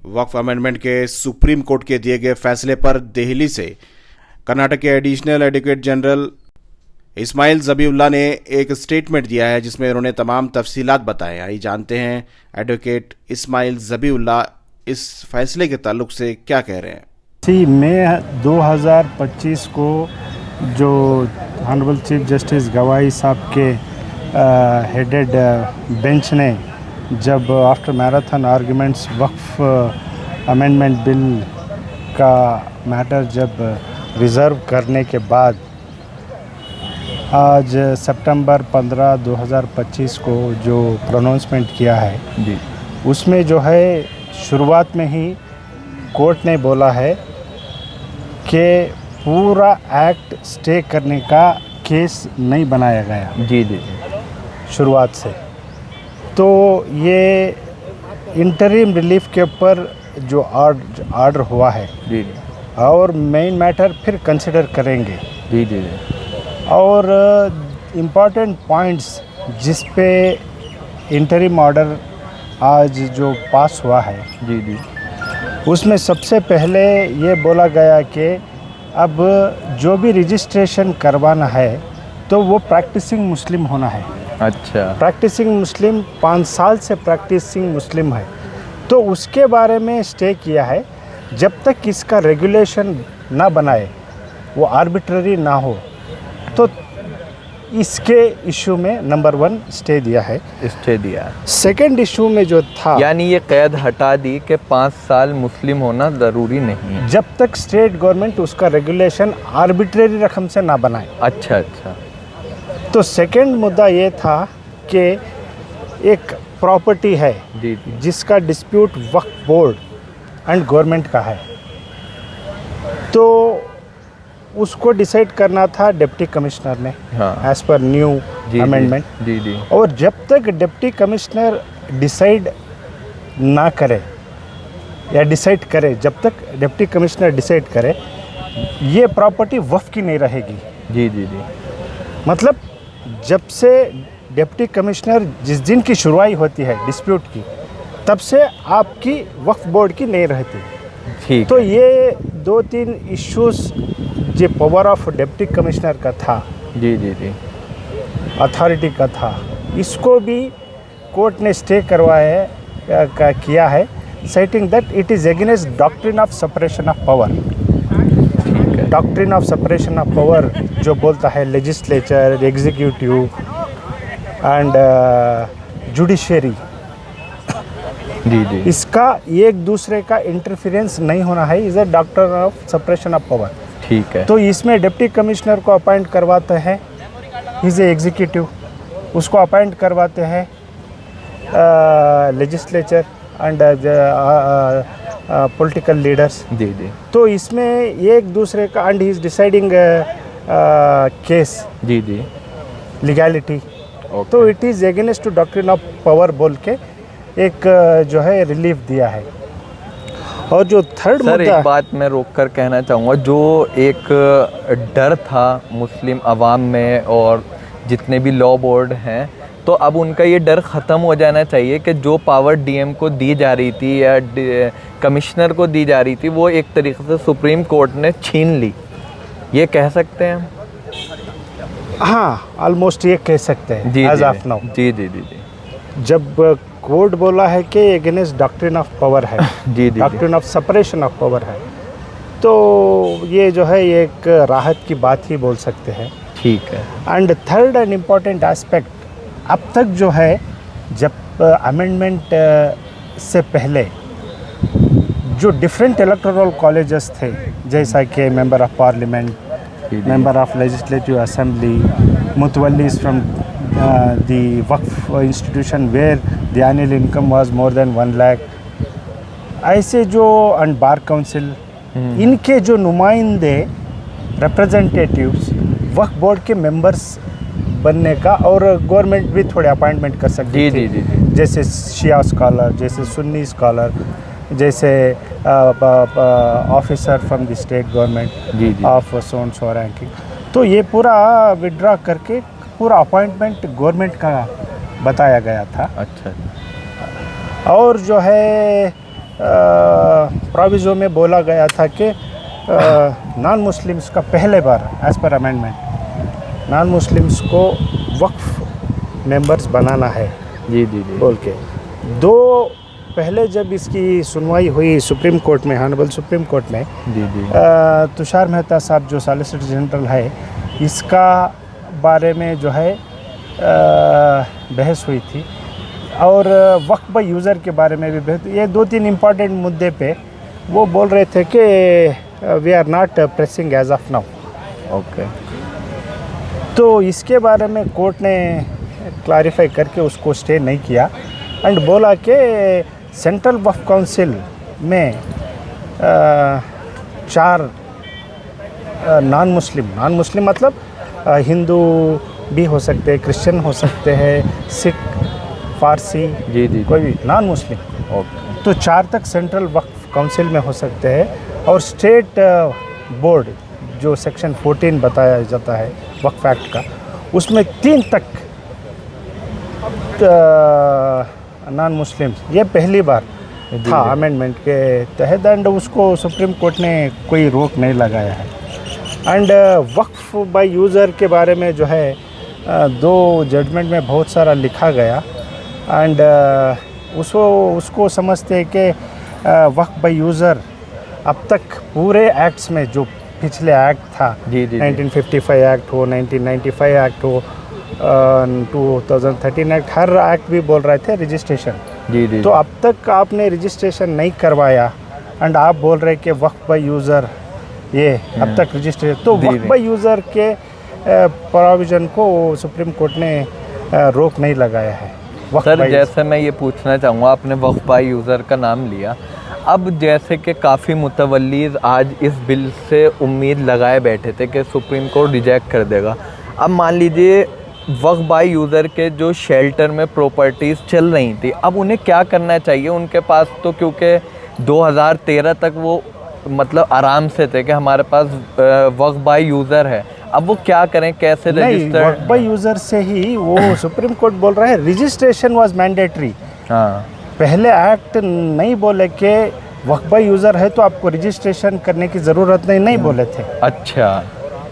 वक्फ amendment के supreme court के दिए गए फैसले पर दिल्ली से कर्नाटक के एडिशनल एडवोकेट जनरल इस्माइल ज़बीउल्लाह ने एक स्टेटमेंट दिया है जिसमें उन्होंने तमाम तफसीलात बताए। आइए जानते हैं एडवोकेट इस्माइल ज़बीउल्लाह इस फैसले के ताल्लुक से क्या कह रहे हैं। मई 2025 को जो ऑनरेबल चीफ जस्टिस गवाई साहब के हेडेड बेंच ने जब आफ्टर मैराथन आर्गुमेंट्स वक्फ अमेंडमेंट बिल का मैटर जब रिज़र्व करने के बाद आज सितंबर 15, 2025 को जो प्रोनाउंसमेंट किया है जी, उसमें जो है शुरुआत में ही कोर्ट ने बोला है कि पूरा एक्ट स्टे करने का केस नहीं बनाया गया जी जी शुरुआत से। तो ये इंटरिम रिलीफ के ऊपर जो आर्डर हुआ है जी जी, और मेन मैटर फिर कंसिडर करेंगे जी जी जी। और इम्पॉर्टेंट पॉइंट्स जिस पे इंटरिम ऑर्डर आज जो पास हुआ है जी जी, उसमें सबसे पहले ये बोला गया कि अब जो भी रजिस्ट्रेशन करवाना है तो वो प्रैक्टिसिंग मुस्लिम होना है। अच्छा, प्रैक्टिसिंग मुस्लिम 5 साल से प्रैक्टिसिंग मुस्लिम है, तो उसके बारे में स्टे किया है जब तक इसका रेगुलेशन ना बनाए, वो आर्बिट्ररी ना हो। तो इसके इशू में नंबर 1 स्टे दिया है। स्टे दिया। सेकंड इशू में जो था, यानी ये कैद हटा दी कि 5 साल मुस्लिम होना ज़रूरी नहीं है जब तक स्टेट गवर्नमेंट उसका रेगुलेशन आर्बिट्ररी रकम से ना बनाए। अच्छा अच्छा। तो सेकंड मुद्दा ये था कि एक प्रॉपर्टी है जी जी, जिसका dispute Waqf board and government का है, तो उसको डिसाइड करना था डिप्टी कमिश्नर ने एज पर न्यू अमेंडमेंट जी जी। और जब तक डिप्टी कमिश्नर डिसाइड ना करे या डिसाइड करे, जब तक डिप्टी कमिश्नर डिसाइड करे, ये प्रॉपर्टी वक्फ की नहीं रहेगी जी जी जी। मतलब जब से डिप्टी कमिश्नर जिस दिन की शुरुआत होती है डिस्प्यूट की, तब से आपकी वक्फ बोर्ड की नहीं रहती। ठीक। तो ये 2-3 इश्यूज जो पावर ऑफ डिप्टी कमिश्नर का था जी जी जी, अथॉरिटी का था, इसको भी कोर्ट ने स्टे करवाया किया है, setting that it is against doctrine of separation of power. Doctrine of separation of power जो बोलता है लेजिस्लेचर, एग्जीक्यूटिव एंड जुडिशरी, जी जी, इसका एक दूसरे का इंटरफेरेंस नहीं होना है, is a doctrine of separation of power. ठीक है। तो इसमें डिप्टी कमिश्नर को अपॉइंट करवाते हैं, इज़ ए एग्जीक्यूटिव, उसको अपॉइंट करवाते हैं लेजिस्लेचर एंड पॉलिटिकल लीडर्स जी जी। तो इसमें एक दूसरे का एंड ही इज डिसाइडिंग केस जी जी, लीगैलिटी। तो it is against to doctrine of power बोल के एक जो है रिलीफ दिया है। और जो थर्ड सर, एक बात मैं रोक कर कहना चाहूँगा, जो एक डर था मुस्लिम अवाम में और जितने भी लॉ बोर्ड हैं, तो अब उनका ये डर ख़त्म हो जाना चाहिए कि जो पावर डीएम को दी जा रही थी या कमिश्नर को दी जा रही थी, वो एक तरीके से सुप्रीम कोर्ट ने छीन ली, ये कह सकते हैं हम? हाँ, ऑलमोस्ट ये कह सकते हैं एज ऑफ नाउ। जी जी जी जी। जब कोर्ट बोला है कि अगेंस्ट डॉक्ट्रिन ऑफ पावर है जी जी, doctrine of separation of power है, तो ये जो है एक राहत की बात ही बोल सकते हैं। ठीक है। And third and important aspect, अब तक जो है जब अमेंडमेंट से पहले जो डिफरेंट इलेक्टोरल कॉलेजेस थे, जैसा कि member of parliament, member of legislative assembly, मुतवल्लीज from the waqf institution where the annual income was more than 1 lakh, ऐसे जो एंड बार काउंसिल, इनके जो नुमाइंदे रिप्रेजेंटेटिव्स वक्फ बोर्ड के मेंबर्स बनने का, और गवर्नमेंट भी थोड़े अपॉइंटमेंट कर सकती जी थी जी जी, जैसे शिया स्कॉलर, जैसे सुन्नी स्कॉलर, जैसे officer from the state government of so and so ranking. तो ये पूरा विड्रॉ करके पूरा अपॉइंटमेंट गवर्नमेंट का बताया गया था। अच्छा। और जो है प्रोविज़ो में बोला गया था कि नॉन मुस्लिम्स का पहले बार as per amendment non Muslims को वक्फ मेंबर्स बनाना है जी जी जी बोल के। दो पहले जब इसकी सुनवाई हुई सुप्रीम कोर्ट में, ऑनरेबल सुप्रीम कोर्ट में, जी जी तुषार मेहता साहब जो सॉलिसिटर जनरल है, इसका बारे में जो है बहस हुई थी, और वक्फ बाय यूज़र के बारे में भी बहस। ये दो तीन इम्पॉर्टेंट मुद्दे पे वो बोल रहे थे कि we are not pressing as of now. Okay. तो इसके बारे में कोर्ट ने क्लैरिफाई करके उसको स्टे नहीं किया एंड बोला कि सेंट्रल वक्फ काउंसिल में 4 नॉन मुस्लिम मतलब हिंदू भी हो सकते हैं, क्रिश्चियन हो सकते हैं, सिख, फारसी, जी जी कोई भी नॉन मुस्लिम, ओके तो 4 तक सेंट्रल वक्फ काउंसिल में हो सकते हैं। और स्टेट बोर्ड जो सेक्शन 14 बताया जाता है वक्फ एक्ट का, उसमें 3 तक नॉन मुस्लिम्स, ये पहली बार था अमेंडमेंट के तहत, एंड उसको सुप्रीम कोर्ट ने कोई रोक नहीं लगाया है। एंड वक्फ बाय यूज़र के बारे में जो है 2 जजमेंट में बहुत सारा लिखा गया, एंड उसको समझते हैं कि वक्फ बाय यूज़र अब तक पूरे एक्ट्स में, जो पिछले एक्ट था, जी जी 1955 एक्ट हो, 1995 एक्ट हो, 2013 एक्ट, हर एक्ट भी बोल रहे थे रजिस्ट्रेशन। जी जी तो अब तक आपने रजिस्ट्रेशन नहीं करवाया एंड आप बोल रहे कि वक्फ बाय यूज़र ये अब तक रजिस्ट्रेशन, तो जी, वक्फ बाय यूज़र के प्रोविज़न को सुप्रीम कोर्ट ने रोक नहीं लगाया है। वक्फ सर, बाय जैसे मैं ये पूछना चाहूँगा, आपने वक्फ बाय यूज़र का नाम लिया, अब जैसे कि काफ़ी मुतवल्लीज़ आज इस बिल से उम्मीद लगाए बैठे थे कि सुप्रीम कोर्ट रिजेक्ट कर देगा। अब मान लीजिए वक्फ बाय यूज़र के जो शेल्टर में प्रॉपर्टीज़ चल रही थी, अब उन्हें क्या करना चाहिए? उनके पास तो क्योंकि 2013 तक वो मतलब आराम से थे कि हमारे पास वक्फ बाय यूज़र है, अब वो क्या करें, कैसे नहीं, रजिस्टर? वक्फ बाय यूज़र से ही वो सुप्रीम कोर्ट बोल रहा है रजिस्ट्रेशन वाज मैंडेटरी। हाँ पहले एक्ट नहीं बोले कि वक्फ बाय यूज़र है तो आपको रजिस्ट्रेशन करने की ज़रूरत नहीं बोले थे। अच्छा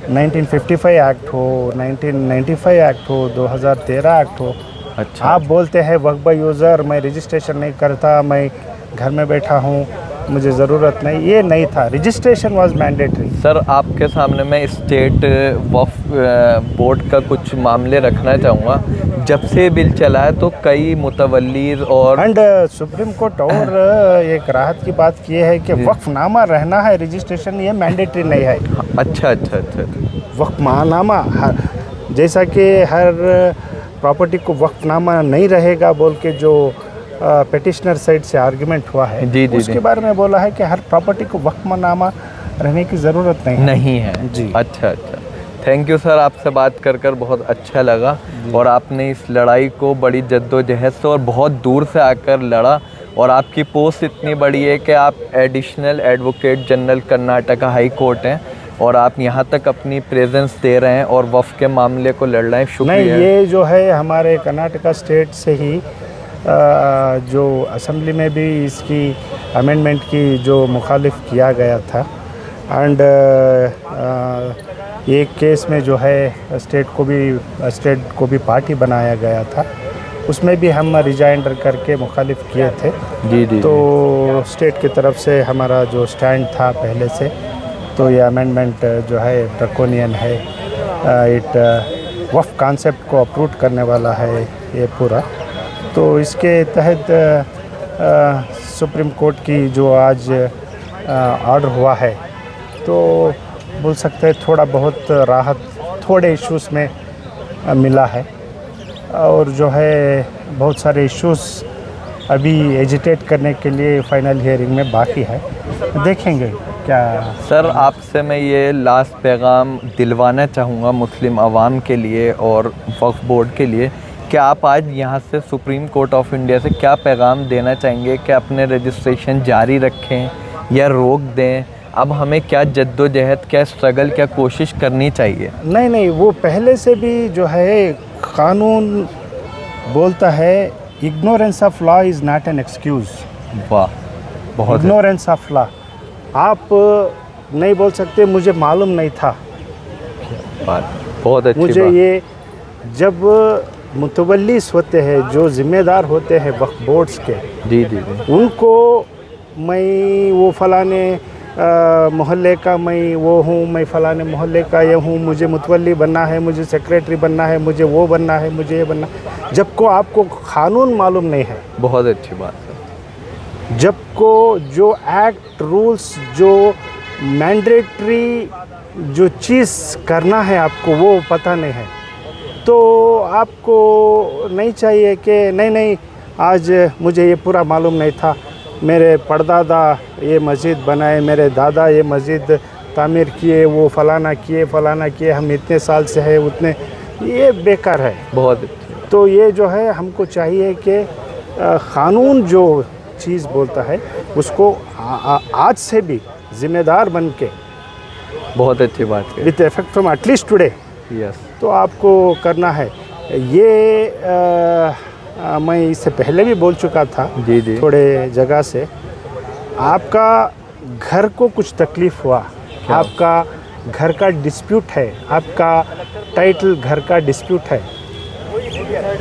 1955 एक्ट हो, 1995 एक्ट हो, 2013 एक्ट हो, अच्छा आप बोलते हैं वक्फ बाय यूज़र, मैं रजिस्ट्रेशन नहीं करता, मैं घर में बैठा हूँ, मुझे ज़रूरत नहीं, ये नहीं था, रजिस्ट्रेशन वाज मैंडेटरी। सर, आपके सामने मैं स्टेट वक्फ बोर्ड का कुछ मामले रखना चाहूँगा। जब से बिल चला है तो कई मुतवल्लीज़ और एंड सुप्रीम कोर्ट और एक राहत की बात की है कि वक्फनामा रहना है, रजिस्ट्रेशन ये मैंडेटरी नहीं है। अच्छा अच्छा अच्छा वक्फनामा जैसा कि हर प्रॉपर्टी को वक्फनामा नहीं रहेगा बोल के जो पेटिशनर साइड से आर्गुमेंट हुआ है, जी, जी, उसके जी। बारे में बोला है कि हर प्रॉपर्टी को वक्फनामा रहने की ज़रूरत नहीं है। जी। अच्छा अच्छा, थैंक यू सर, आपसे बात कर कर बहुत अच्छा लगा, और आपने इस लड़ाई को बड़ी जद्दोजहद से और बहुत दूर से आकर लड़ा, और आपकी पोस्ट इतनी बड़ी है कि आप additional advocate general Karnataka high court हैं, और आप यहाँ तक अपनी प्रेजेंस दे रहे हैं और वक्फ के मामले को लड़ रहे हैं। नहीं, शुक्रिया। ये जो है हमारे कर्नाटका स्टेट से ही जो असेंबली में भी इसकी अमेंडमेंट की जो मुखालिफ किया गया था, एंड एक केस में जो है स्टेट को भी पार्टी बनाया गया था, उसमें भी हम रिजाइंडर करके मुखालिफ किए थे। जी जी तो स्टेट की तरफ से हमारा जो स्टैंड था पहले से, तो ये अमेंडमेंट जो है ड्रकोनियन है, इट वक्फ कॉन्सेप्ट को अप्रूव करने वाला है ये पूरा। तो इसके तहत सुप्रीम कोर्ट की जो आज ऑर्डर हुआ है, तो बोल सकते हैं थोड़ा बहुत राहत थोड़े इश्यूज़ में मिला है, और जो है बहुत सारे इश्यूज़ अभी एजिटेट करने के लिए फाइनल हियरिंग में बाकी है, देखेंगे क्या। सर, आपसे मैं ये लास्ट पैगाम दिलवाना चाहूँगा मुस्लिम आवाम के लिए और वक्फ बोर्ड के लिए कि आप आज यहाँ से सुप्रीम कोर्ट ऑफ इंडिया से क्या पैगाम देना चाहेंगे कि अपने रजिस्ट्रेशन जारी रखें या रोक दें? अब हमें क्या जद्दोजहद, क्या स्ट्रगल, क्या कोशिश करनी चाहिए? नहीं, वो पहले से भी जो है कानून बोलता है ignorance of law is not an excuse. वाह। बहुत है। Ignorance of law. आप नहीं बोल सकते मुझे मालूम नहीं था। बात बहुत अच्छी मुझे बात। ये जब मुतवल्लिस होते हैं, जो ज़िम्मेदार होते हैं वक्फ बोर्ड्स के, जी जी जी। उनको मैं वो फ़लाने मोहल्ले का मैं वो हूँ, मैं फ़लाने मोहल्ले का ये हूँ, मुझे मुतवल्ली बनना है, मुझे सेक्रेटरी बनना है, मुझे वो बनना है, मुझे ये बनना, जबको आपको क़ानून मालूम नहीं है, बहुत अच्छी बात है। जबको जो एक्ट रूल्स, जो मैंडेटरी जो चीज़ करना है आपको वो पता नहीं है, तो आपको नहीं चाहिए कि नहीं आज मुझे ये पूरा मालूम नहीं था, मेरे परदादा ये मस्जिद बनाए, मेरे दादा ये मस्जिद तामीर किए, वो फ़लाना किए, हम इतने साल से हैं उतने, ये बेकार है। बहुत अच्छी। तो ये जो है हमको चाहिए कि क़ानून जो चीज़ बोलता है उसको आज से भी ज़िम्मेदार बन के, बहुत अच्छी बात है। With effect from at least today, yes. तो आपको करना है ये। मैं इससे पहले भी बोल चुका था जी जी। थोड़े जगह से, आपका घर को कुछ तकलीफ़ हुआ, आपका घर का डिस्प्यूट है, आपका टाइटल घर का डिस्प्यूट है,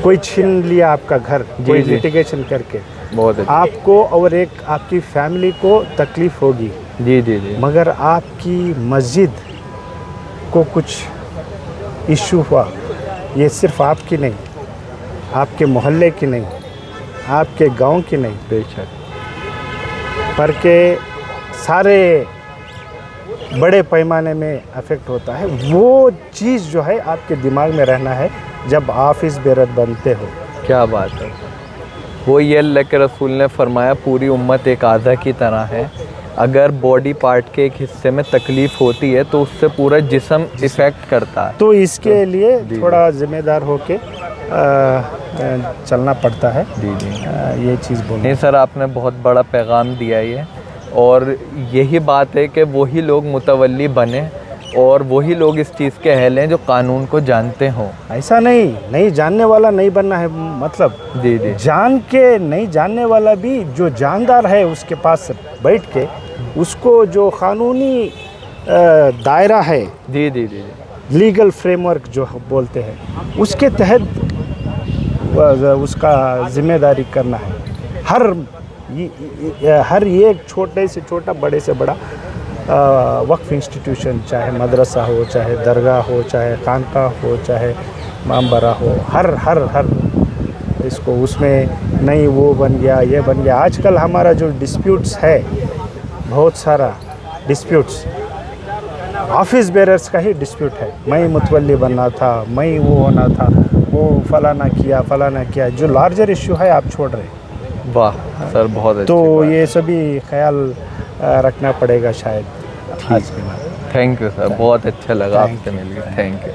कोई छीन लिया आपका घर, कोई जी। लिटिगेशन करके, बहुत अच्छी। आपको और एक आपकी फैमिली को तकलीफ़ होगी, जी जी जी। मगर आपकी मस्जिद को कुछ इशू हुआ, ये सिर्फ आपकी नहीं, आपके मोहल्ले की नहीं, आपके गांव की नहीं, बेशक। पर के सारे बड़े पैमाने में अफेक्ट होता है। वो चीज़ जो है आपके दिमाग में रहना है जब ऑफिस बेरर बनते हो। क्या बात है। वो ये अल्लाह के रसूल ने फरमाया, पूरी उम्मत एक आधा की तरह है, अगर बॉडी पार्ट के एक हिस्से में तकलीफ़ होती है तो उससे पूरा जिस्म इफ़ेक्ट करता है। तो इसके लिए जी। थोड़ा ज़िम्मेदार होके चलना पड़ता है। जी जी। ये चीज़ बोलना। नहीं सर, आपने बहुत बड़ा पैगाम दिया ये, और यही बात है कि वही लोग मुतवल्ली बने और वही लोग इस चीज़ के अहल हैं जो कानून को जानते हों। ऐसा नहीं जानने वाला नहीं बनना है, मतलब जी जी। जान के नहीं जानने वाला भी जो जानदार है उसके पास बैठ के उसको जो क़ानूनी दायरा है, जी जी जी जी। लीगल फ्रेमवर्क जो बोलते हैं, उसके तहत उसका ज़िम्मेदारी करना है। हर एक छोटे से छोटा, बड़े से बड़ा वक्फ इंस्टीट्यूशन, चाहे मदरसा हो, चाहे दरगाह हो, चाहे खानकाह हो, चाहे मामबरा हो, हर इसको उसमें नहीं वो बन गया, ये बन गया। आजकल हमारा जो डिस्प्यूट्स है, बहुत सारा डिस्प्यूट्स ऑफिस बेरर्स का ही डिस्प्यूट है। मैं मुतवल्ली बनना था, मैं वो होना था, वो फलाना किया, जो लार्जर इशू है आप छोड़ रहे हैं। वाह सर, बहुत अच्छी तो बात। ये सभी ख्याल रखना पड़ेगा शायद आज के बाद। थैंक यू सर, बहुत अच्छा लगा आपसे मिलकर। Thank you.